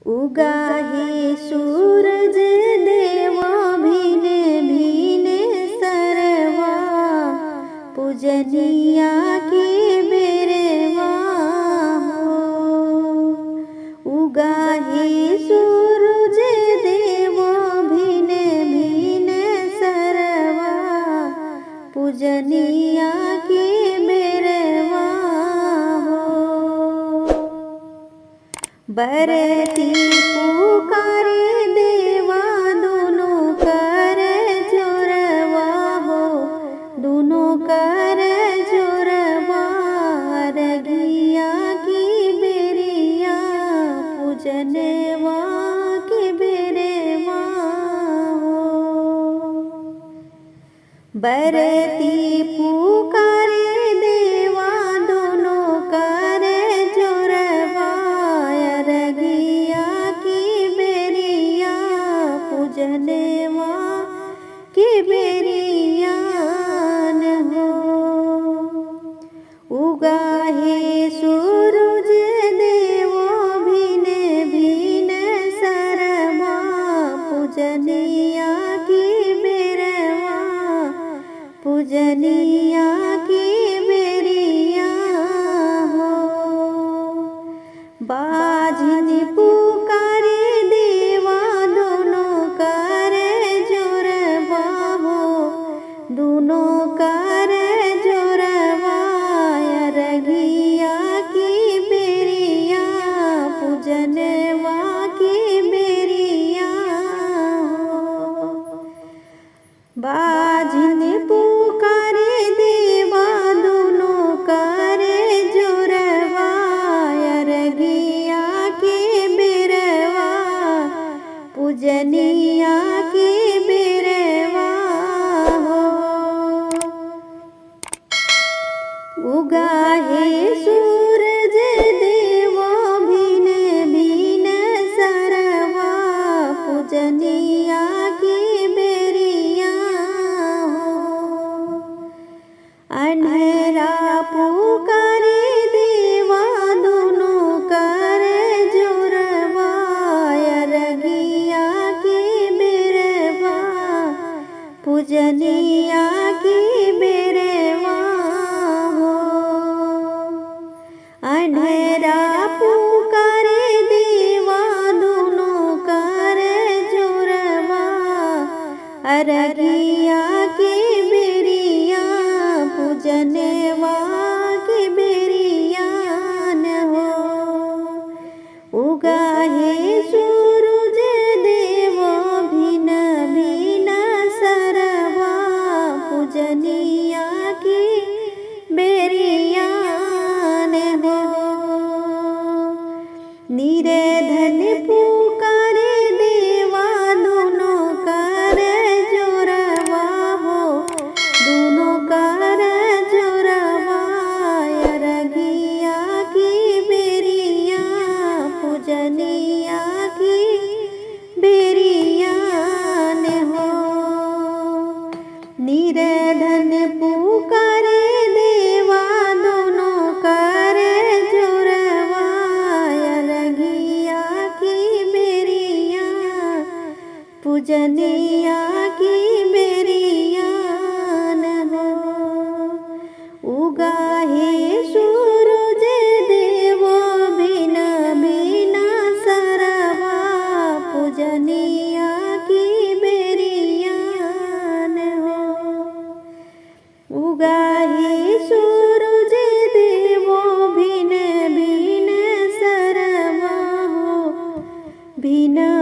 उगा हे सूरज देवा भिने भिने सरवा पूजनिया के बेरवा हो। उगा हे सूरज देवा भिने भिने सरवा पूजनिया के बेरवा हो। बरती पुकारे देवा दोनों कर जोरवा हो, दोनों कर जोरवा रगिया की बेरिया पूजनवा की बेरवा हो। बरती पुकारे देवा दोनों कर जोरवा रगिया की बेरिया पूजनवा की बेरिया हो। उगा हे सूरज देवो भिने भिने सरवा पूजनिया की बेरवा पूजनिया की बेरिया हो। बाजिन पुकारे देवा दोनों कर जोरवा हो, दोनों कर जोरवा रगिया की बेरिया पूजनवा की बेरिया हो। बाजिन पुकारे देवा दोनों कर जोरवा रगिया की बेरवा पूजनिया की बेरवा हो। उगा हे सूरज देवा भिने भिने सरवा पूजनिया की बेरिया हो। अन्हरा पुकारे देवा दोनों कर जोरवा रगिया की बेरवा पूजनिया की बेरवा हो। अन्हरा पुकारे देवा दोनों कर जोरवा रगिया की बेरिया पूजनवा की बेरिया हो। उगा हे सूरज देवा भिना भिना सरवा पूजनिया की बेरिया हो। निरधन पुकारे देवा दोनों कर जोरवा हो, दोनों कर जोरवा रगिया की बेरिया पूजनिया की बेरिया हो। निरधन पुकारे देवा दोनों कर जोरवा रगिया की बेरिया पूजनिया की बेरिया हो। उगा हे सूरज देवो भिना भिना सरवा पूजनिया की बेरिया हो। उगा हे सूरज देवो भिने भिने सरवा हो, भिना